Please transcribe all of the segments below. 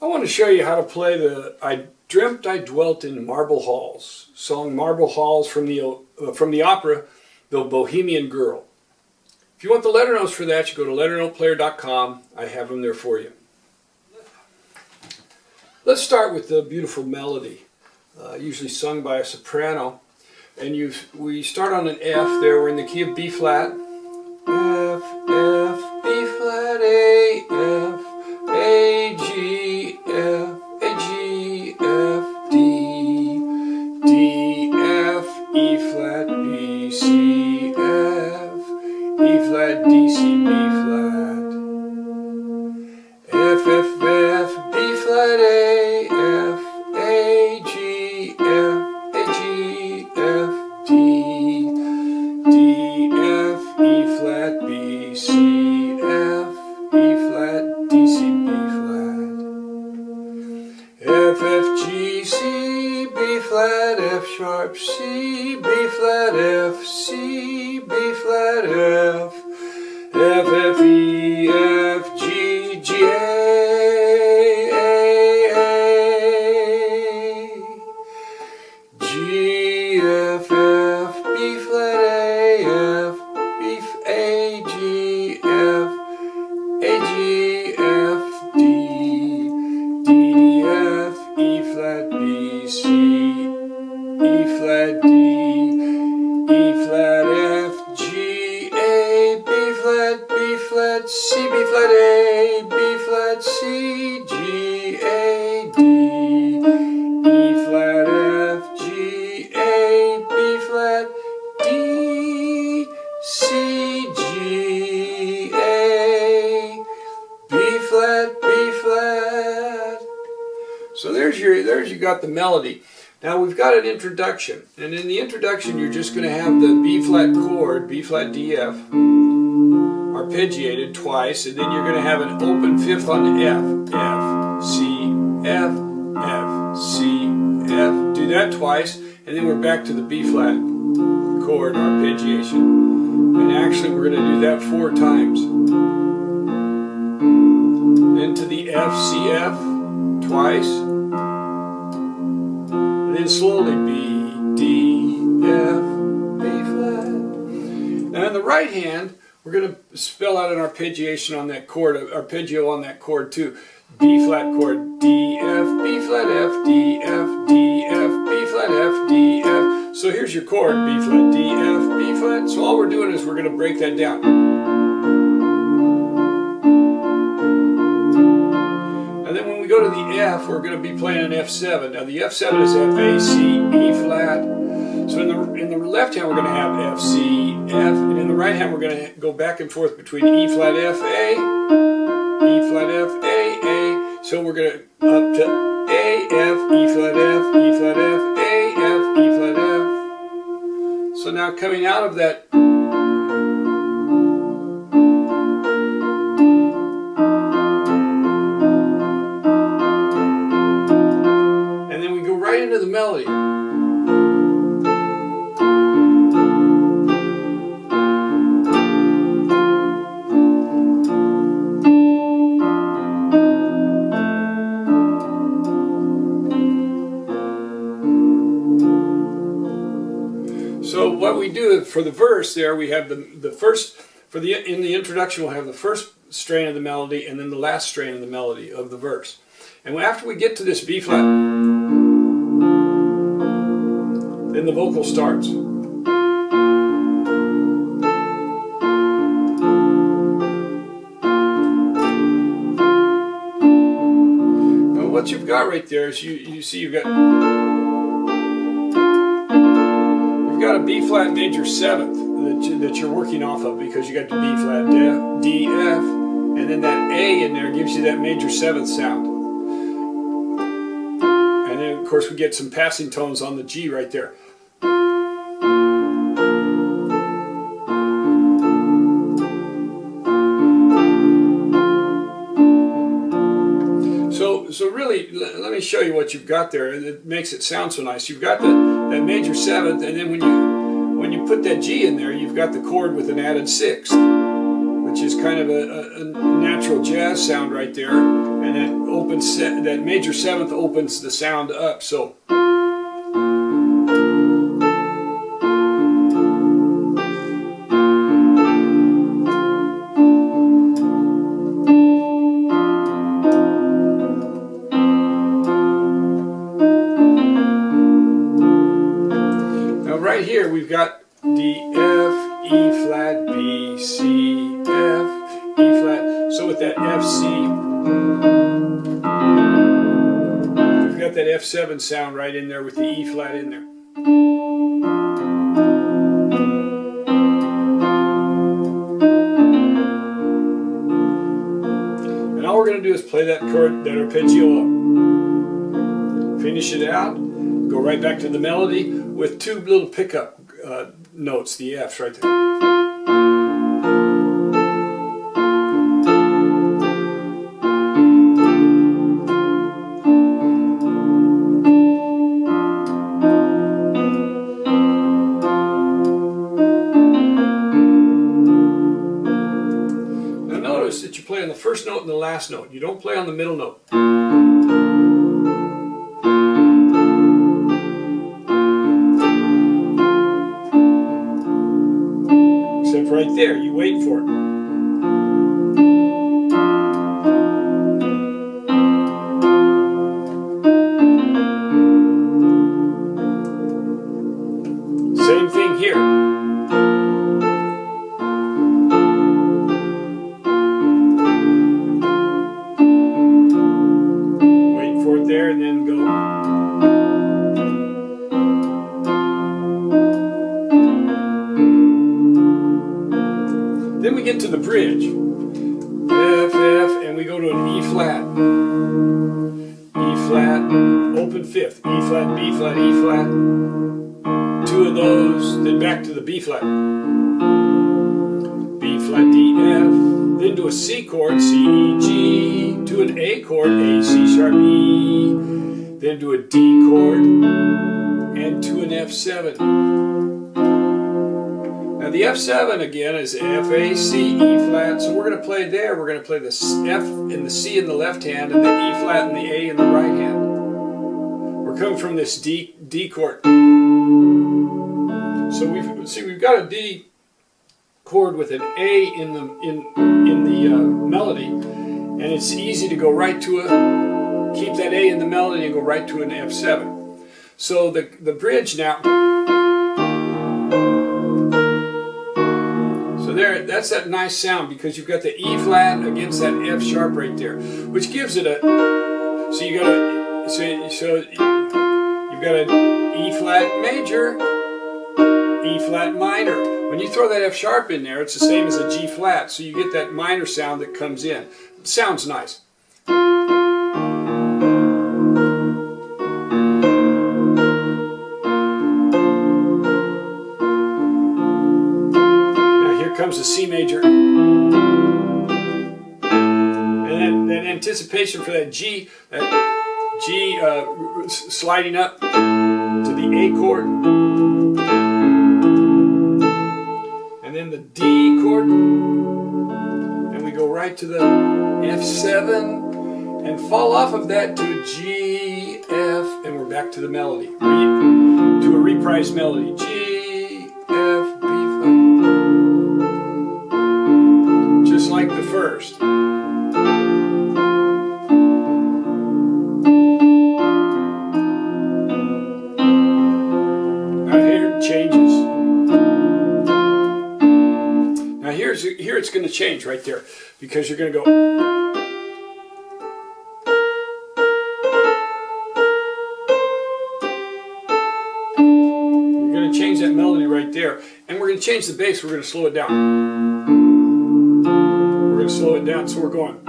I want to show you how to play the I Dreamt, I Dwelt in Marble Halls song, Marble Halls from the opera The Bohemian Girl. If you want the letter notes for that, you go to LetterNotePlayer.com. I have them there for you. Let's start with the beautiful melody, usually sung by a soprano. And we start on an F there. We're in the key of B flat. F, F, B flat, A, F, A, G, F, A, G, F, D, D, F, E flat, B, C, F, E flat, D, C, B flat, F, F, F, B flat, A, F, A, G, F, A, G, F, D, D, F, E flat, B, C, F, E flat, D, C, B flat, F, F, G, C, B flat, F sharp, C, B flat, F, C, B flat, F, F, F, E, F, G, G, A, G, F, F, B flat, A, F, B, A, G, F, A, G, F, D, D, D, F, E flat, B, C, E flat, D, E flat, F, G, A, B flat, C, B flat, A, B flat, C, G, A, D, E flat, F, G, A, B flat, D, C, G, A, B flat, B flat. So there's you got the melody. Now we've got an introduction, and in the introduction you're just going to have the B flat chord, B flat D F, arpeggiated twice, and then you're going to have an open fifth on the F, F, C, F, F, C, F. Do that twice, and then we're back to the B flat chord arpeggiation. And actually we're going to do that 4 times. Then to the F, C, F twice. And then slowly B, D, F, B flat. Now in the right hand, we're going to spell out an arpeggiation on that chord, arpeggio on that chord too. B flat chord, D, F, B flat, F, D, F, D, F, B flat, F, D, F. So here's your chord, B flat, D, F, B flat. So all we're doing is we're going to break that down. And then when we go to the F, we're going to be playing an F7. Now the F7 is F, A, C, E flat. So in the left hand we're going to have F, C, F, and in the right hand we're going to go back and forth between E flat, F, A, E flat, F, A, A. So we're going to up to A, F, E flat, F, E flat, F, A, F, E flat, F. So now coming out of that, and then we go right into the melody. So what we do for the verse there, we have the first, in the introduction we'll have the first strain of the melody and then the last strain of the melody of the verse. And after we get to this B flat, then the vocal starts. Now what you've got right there is you see you've got a B flat major 7th that you're working off of, because you got the B flat, D, F, and then that A in there gives you that major 7th sound. And then of course we get some passing tones on the G right there. So really, let me show you what you've got there. It makes it sound so nice. You've got that major 7th, and then when you put that G in there, you've got the chord with an added 6th, which is kind of a natural jazz sound right there, and then opens that major seventh opens the sound up. So now right here we've got D, F, E flat, B, C, F, E flat. So with that F, C, we've got that F7 sound right in there with the E flat in there. And all we're going to do is play that chord, that arpeggio, finish it out, go right back to the melody with two little pickup notes, the F's right there. Now notice that you play on the first note and the last note. You don't play on the middle note. Right there, you wait for it. Same thing here. Wait for it there and then go. Then we get to the bridge, F, F, and we go to an E flat, open fifth, E flat, B flat, E flat, two of those, then back to the B flat, B flat, D, F, then to a C chord, C, E, G, to an A chord, A, C sharp, E, then to a D chord, and to an F7. Now the F7 again is F, A, C, E flat, so we're going to play there. We're going to play the F and the C in the left hand and the E flat and the A in the right hand. We're coming from this D chord. So we've got a D chord with an A in the melody, and it's easy to go right to keep that A in the melody and go right to an F7. So the bridge now. So there, that's that nice sound because you've got the E flat against that F sharp right there, which gives it a. So you got a. So you've got an E flat major, E flat minor. When you throw that F sharp in there, it's the same as a G flat. So you get that minor sound that comes in. It sounds nice. Comes the C major, and that anticipation for that G sliding up to the A chord, and then the D chord, and we go right to the F7 and fall off of that to G, F, and we're back to the melody, to a reprised melody, G, F, B flat. Just like the first. Now here it changes. Now here it's going to change right there because you're going to go. You're going to change that melody right there, and we're going to change the bass. We're going to slow it down. Slow it down, so we're going.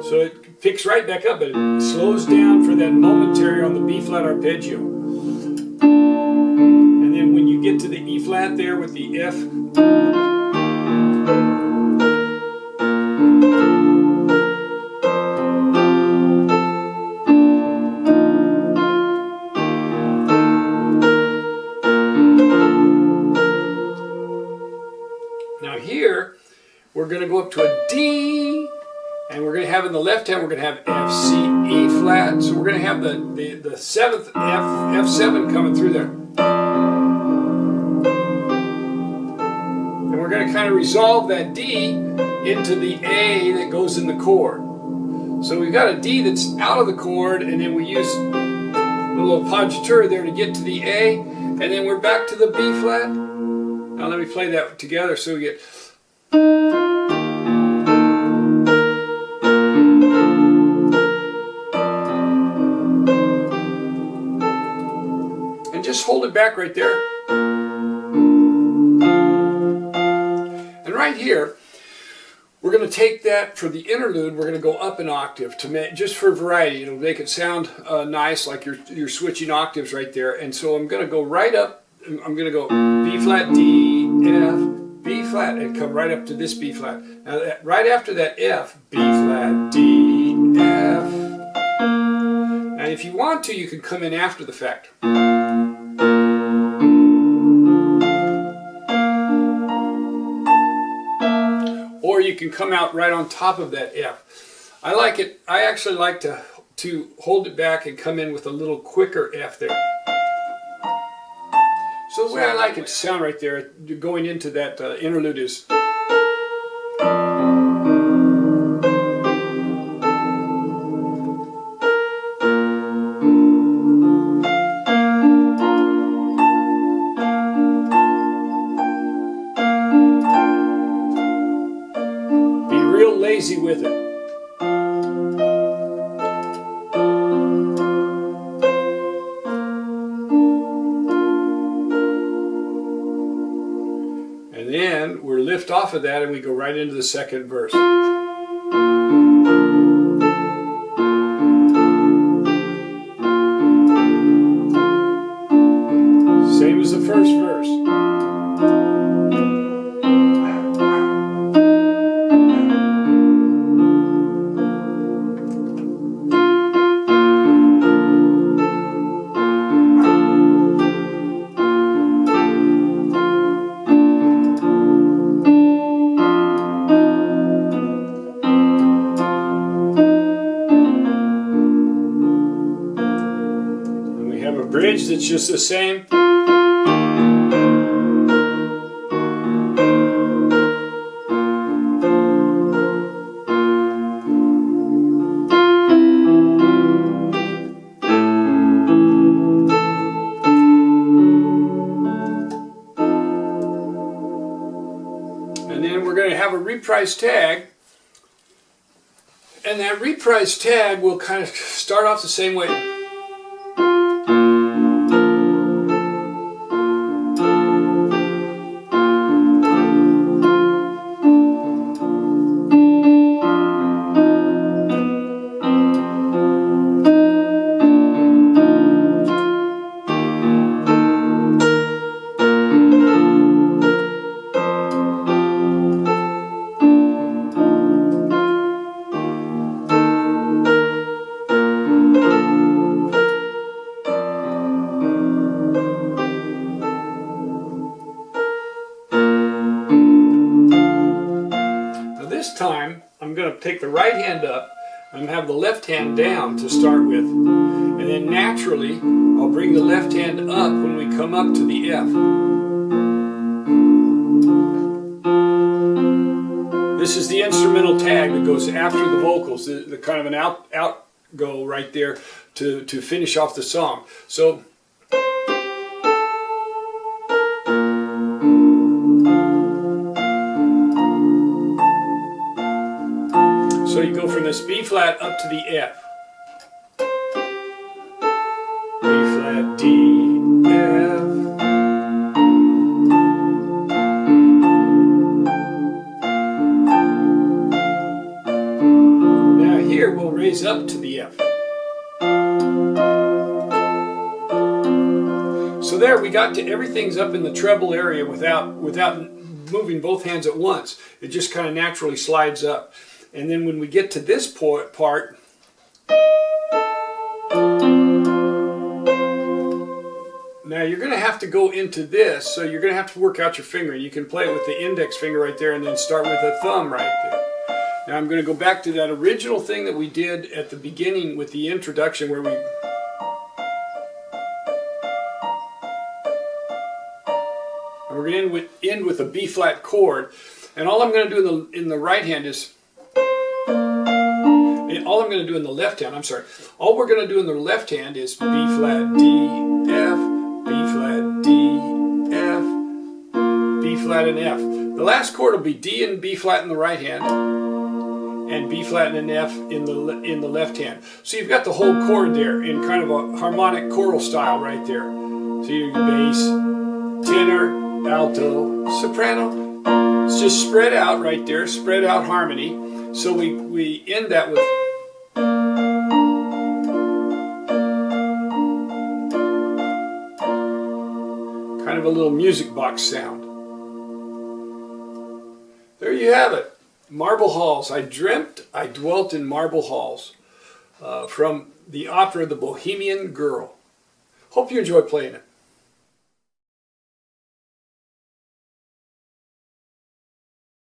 So it picks right back up, but it slows down for that momentary on the B flat arpeggio. And then when you get to the E flat there with the F, here, we're going to go up to a D, and we're going to have in the left hand, we're going to have F, C, E flat. So we're going to have the 7th F7 coming through there. And we're going to kind of resolve that D into the A that goes in the chord. So we've got a D that's out of the chord, and then we use a little appoggiatura there to get to the A, and then we're back to the B flat. Now let me play that together so we get... And just hold it back right there. And right here, we're going to take that for the interlude, we're going to go up an octave to make, just for variety. It'll make it sound nice, like you're switching octaves right there. And so I'm going to go right up, I'm going to go B flat, D, F, B flat, and come right up to this B flat. Now right after that F, B flat, D, F. Now if you want to, you can come in after the fact. Or you can come out right on top of that F. I like it, I actually like to hold it back and come in with a little quicker F there. So the way I like it to sound right there, going into that interlude is... Be real lazy with it. And then we're lift off of that and we go right into the second verse. Same as the first verse. Bridge that's just the same. And then we're going to have a reprise tag. And that reprise tag will kind of start off the same way. This time, I'm going to take the right hand up and have the left hand down to start with. And then naturally, I'll bring the left hand up when we come up to the F. This is the instrumental tag that goes after the vocals, the kind of an out go right there to finish off the song. So you go from this B flat up to the F. B flat, D, F. Now here we'll raise up to the F. So there we got to everything's up in the treble area without moving both hands at once. It just kind of naturally slides up. And then when we get to this part, Now you're going to have to go into this, so you're going to have to work out your fingering. You can play it with the index finger right there and then start with the thumb right there. Now I'm going to go back to that original thing that we did at the beginning with the introduction where we... And we're going to end with a B flat chord. And all I'm going to do in the right hand is... All I'm going to do in the left hand, I'm sorry. All we're going to do in the left hand is B flat, D, F, B flat, D, F, B flat, and F. The last chord will be D and B flat in the right hand, and B flat and an F in the left hand. So you've got the whole chord there in kind of a harmonic choral style right there. So you get bass, tenor, alto, soprano. It's just spread out right there, spread out harmony. So we end that with... kind of a little music box sound. There you have it. Marble Halls. I dreamt, I dwelt in marble halls. From the opera The Bohemian Girl. Hope you enjoy playing it.